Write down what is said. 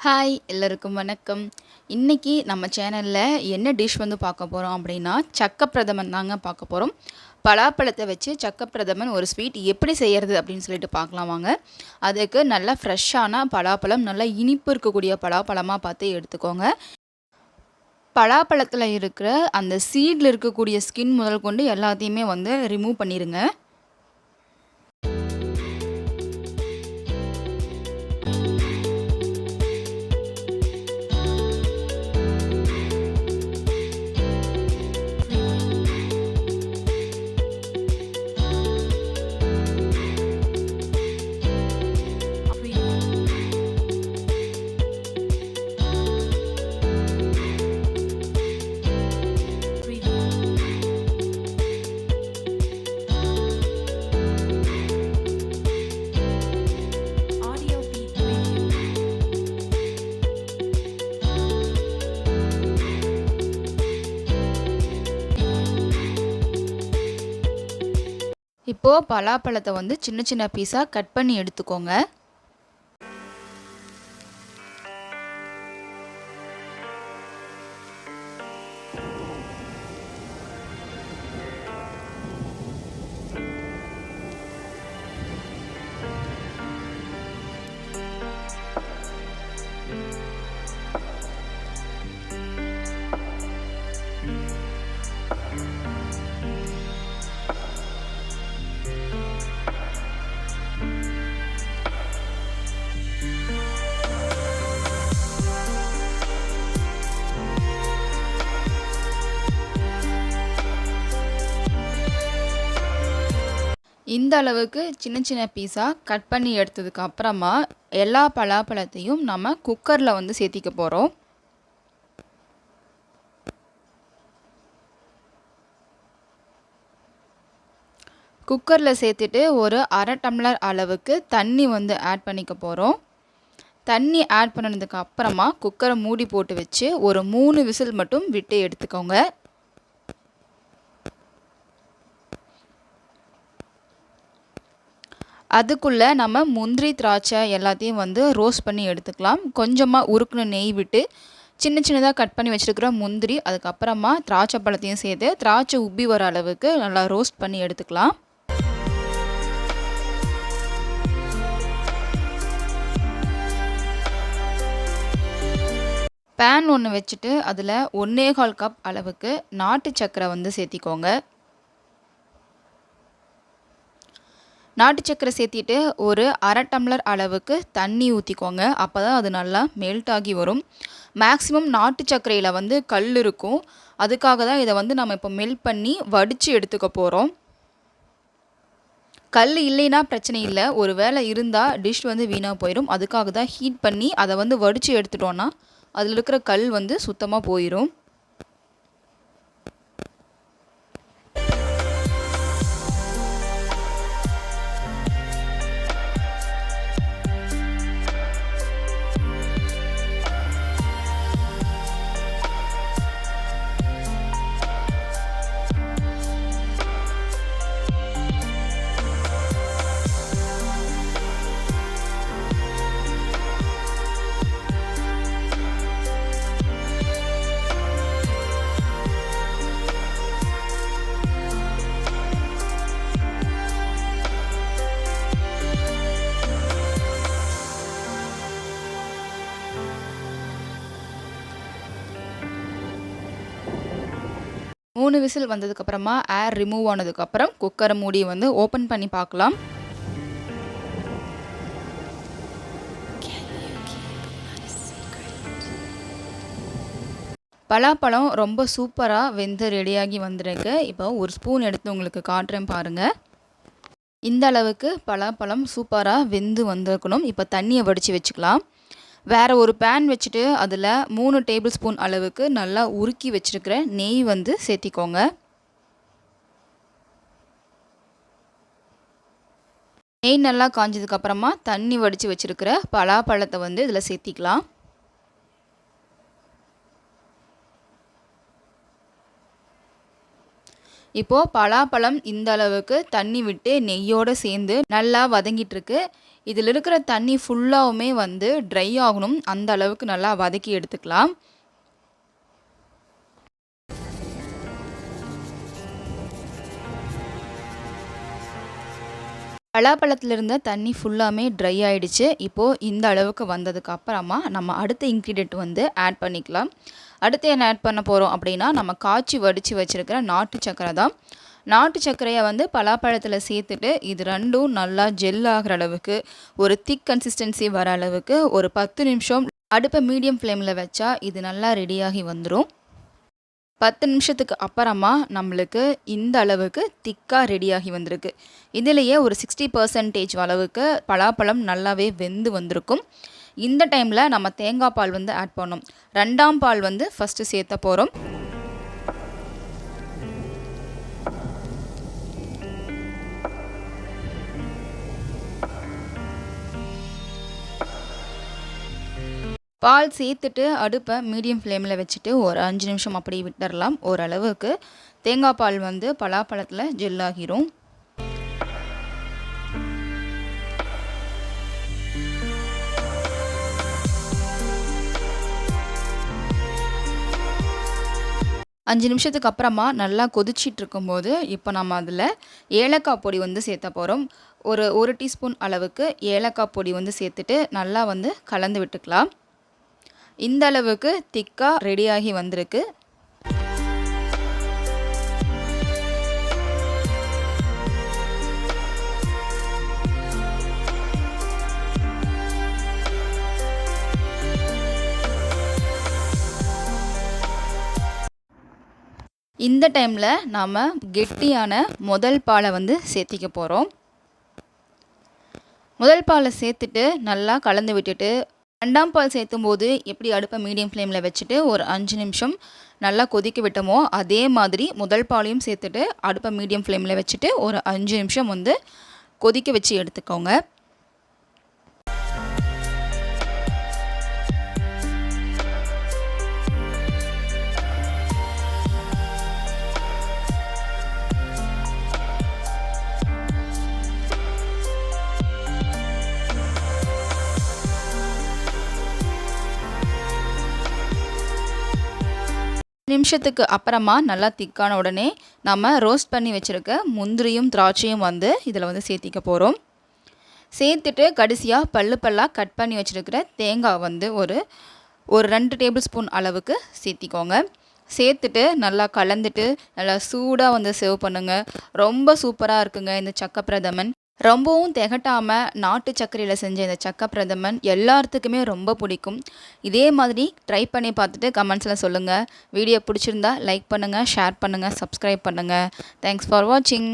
Hi எல்லாருக்கும் வணக்கம். இன்னைக்கு நம்ம சேனல்ல என்ன டிஷ் வந்து பார்க்க போறோம் அப்படின்னா, சக்கப்பிரதமன் தாங்க பார்க்க போறோம். பலாப்பழத்தை வச்சு சக்கப்பிரதமன் ஒரு ஸ்வீட் எப்படி செய்யறது அப்படின்னு சொல்லிட்டு பார்க்கலாம் வாங்க. அதுக்கு நல்லா ஃப்ரெஷ்ஷான பலாப்பழம், நல்லா இனிப்பு இருக்கக்கூடிய பலாப்பழமா பார்த்து எடுத்துக்கோங்க. பலாப்பழத்தில் இருக்கிற அந்த சீட்ல இருக்கக்கூடிய ஸ்கின் முதல் கொண்டு எல்லாத்தையுமே வந்து ரிமூவ் பண்ணிடுங்க. இப்போது பலாப்பழத்தை வந்து சின்ன சின்ன பீஸாக கட் பண்ணி எடுத்துக்கோங்க. இந்த அளவுக்கு சின்ன சின்ன பீஸாக கட் பண்ணி எடுத்ததுக்கு அப்புறமா எல்லா பலாப்பழத்தையும் நம்ம குக்கரில் வந்து சேர்த்திக்க போகிறோம். குக்கரில் சேர்த்துட்டு ஒரு அரை டம்ளர் அளவுக்கு தண்ணி வந்து ஆட் பண்ணிக்க போகிறோம். தண்ணி ஆட் பண்ணதுக்கு அப்புறமா குக்கரை மூடி போட்டு வச்சு ஒரு 3 விசில் மட்டும் விட்டு எடுத்துக்கோங்க. அதுக்குள்ளே நம்ம முந்திரி திராட்சை எல்லாத்தையும் வந்து ரோஸ்ட் பண்ணி எடுத்துக்கலாம். கொஞ்சமாக உருக்குன நெய் விட்டு சின்ன சின்னதாக கட் பண்ணி வச்சுருக்கிற முந்திரி, அதுக்கப்புறமா திராட்சை பழத்தையும் சேர்த்து திராட்சை உப்பி வர அளவுக்கு நல்லா ரோஸ்ட் பண்ணி எடுத்துக்கலாம். பேன் ஒன்று வச்சுட்டு அதில் 1.25 கப் அளவுக்கு நாட்டு சர்க்கரை வந்து சேர்த்திக்கோங்க. நாட்டு சர்க்கரை சேர்த்திட்டு ஒரு அரை டம்ளர் அளவுக்கு தண்ணி ஊற்றிக்கோங்க. அப்போ தான் அது நல்லா மெல்ட் ஆகி வரும். மேக்ஸிமம் நாட்டு சர்க்கரையில் வந்து கல் இருக்கும். அதுக்காக தான் இதை வந்து நம்ம இப்போ மெல்ட் பண்ணி வடித்து எடுத்துக்க போகிறோம். கல் இல்லைன்னா பிரச்சனை இல்லை, ஒரு வேளை இருந்தால் டிஷ் வந்து வீணாக போயிடும். அதுக்காக தான் ஹீட் பண்ணி அதை வந்து வடித்து எடுத்துட்டோன்னா அதில் இருக்கிற கல் வந்து சுத்தமாக போயிடும். மூணு விசில் வந்ததுக்கப்புறமா ஏர் ரிமூவ் ஆனதுக்கப்புறம் குக்கரை மூடி வந்து ஓப்பன் பண்ணி பார்க்கலாம். பலாப்பழம் ரொம்ப சூப்பராக வெந்து ரெடியாகி வந்துருக்கு. இப்போ ஒரு ஸ்பூன் எடுத்து உங்களுக்கு காட்டுறேன் பாருங்கள். இந்த அளவுக்கு பலாப்பழம் சூப்பராக வெந்து வந்திருக்கணும். இப்போ தண்ணியை வடித்து வச்சுக்கலாம். வேறு ஒரு பேன் வச்சுட்டு அதில் 3 டேபிள் ஸ்பூன் அளவுக்கு நல்லா உருக்கி வச்சுருக்கிற நெய் வந்து சேர்த்திக்கோங்க. நெய் நல்லா காஞ்சதுக்கப்புறமா தண்ணி வடித்து வச்சுருக்கிற பலாப்பழத்தை வந்து இதில் சேர்த்திக்கலாம். இப்போது பலாப்பழம் இந்த அளவுக்கு தண்ணி விட்டு நெய்யோடு சேர்ந்து நல்லா வதங்கிட்டு இருக்கு. இதில் இருக்கிற தண்ணி ஃபுல்லாகவுமே வந்து ட்ரை ஆகணும். அந்த அளவுக்கு நல்லா வதக்கி எடுத்துக்கலாம். பலாப்பழத்தில் இருந்த தண்ணி ஃபுல்லாமே ட்ரை ஆகிடுச்சு. இப்போது இந்த அளவுக்கு வந்ததுக்கு அப்புறமா நம்ம அடுத்த இன்க்ரீடியன்ட் வந்து ஆட் பண்ணிக்கலாம். அடுத்து என்ன ஆட் பண்ண போகிறோம் அப்படின்னா, நம்ம காய்ச்சி வடித்து வச்சுருக்கிற நாட்டு சர்க்கரை தான். நாட்டு சர்க்கரையை வந்து பலாப்பழத்தில் சேர்த்துட்டு இது ரெண்டும் நல்லா ஜெல் ஆகிற அளவுக்கு, ஒரு திக் கன்சிஸ்டன்சி வர அளவுக்கு ஒரு 10 நிமிஷம் அடுப்பை மீடியம் ஃப்ளேமில் வச்சா இது நல்லா ரெடியாகி வந்துடும். 10 நிமிஷத்துக்கு அப்புறமா நம்மளுக்கு இந்த அளவுக்கு திக்காக ரெடியாகி வந்திருக்கு. இதிலேயே ஒரு 60% அளவுக்கு பலாப்பழம் நல்லாவே வெந்து வந்திருக்கும். இந்த டைமில் நம்ம தேங்காய் பால் வந்து ஆட் பண்ணோம். 2ஆம் பால் வந்து ஃபஸ்ட்டு சேர்த்த போகிறோம். பால் சேர்த்துட்டு அடுப்பை மீடியம் ஃப்ளேமில் வச்சுட்டு ஒரு 5 நிமிஷம் அப்படி விட்டுடலாம். ஓரளவுக்கு தேங்காய் பால் வந்து பலாப்பழத்தில் ஜெல்லாகிரும். அஞ்சு நிமிஷத்துக்கு அப்புறமா நல்லா கொதிச்சிட்டு இருக்கும்போது இப்போ நம்ம அதில் ஏலக்காய் பொடி வந்து சேர்த்த போகிறோம். ஒரு டீஸ்பூன் அளவுக்கு ஏலக்காய் பொடி வந்து சேர்த்துட்டு நல்லா வந்து கலந்து விட்டுக்கலாம். இந்த அளவுக்கு திக்காக ரெடியாகி வந்திருக்கு. இந்த டைமில் நாம் கெட்டியான முதல் பாலை வந்து சேர்த்திக்க போகிறோம். முதல் பாலை சேர்த்துட்டு நல்லா கலந்து விட்டுட்டு 2ஆம் பால் சேர்த்தும் போது எப்படி அடுப்பை மீடியம் ஃப்ளேமில் வச்சுட்டு ஒரு 5 நிமிஷம் நல்லா கொதிக்க விட்டோமோ அதே மாதிரி முதல் பாலையும் சேர்த்துட்டு அடுப்பை மீடியம் ஃப்ளேமில் வச்சுட்டு ஒரு 5 நிமிஷம் வந்து கொதிக்க வச்சு எடுத்துக்கோங்க. நிமிஷத்துக்கு அப்புறமா நல்லா திக்கான உடனே நம்ம ரோஸ்ட் பண்ணி வச்சுருக்க முந்திரியும் திராட்சையும் வந்து இதில் வந்து சேர்த்திக்க போகிறோம். சேர்த்துட்டு கடைசியாக பல்லாக கட் பண்ணி வச்சுருக்கிற தேங்காய் வந்து ஒரு 2 டேபிள் ஸ்பூன் அளவுக்கு சேர்த்திக்கோங்க. சேர்த்துட்டு நல்லா கலந்துட்டு நல்லா சூடாக வந்து சர்வ் பண்ணுங்கள். ரொம்ப சூப்பராக இருக்குங்க இந்த சக்க பிரதமன். ரொம்பவும் திகட்டாமல் நாட்டு சர்க்கரையில் செஞ்ச இந்த சக்க பிரதமன் எல்லாத்துக்குமே ரொம்ப பிடிக்கும். இதே மாதிரி ட்ரை பண்ணி பார்த்துட்டு கமெண்ட்ஸில் சொல்லுங்கள். வீடியோ பிடிச்சிருந்தா லைக் பண்ணுங்கள், ஷேர் பண்ணுங்கள், சப்ஸ்கிரைப் பண்ணுங்கள். தேங்க்ஸ் ஃபார் வாட்சிங்.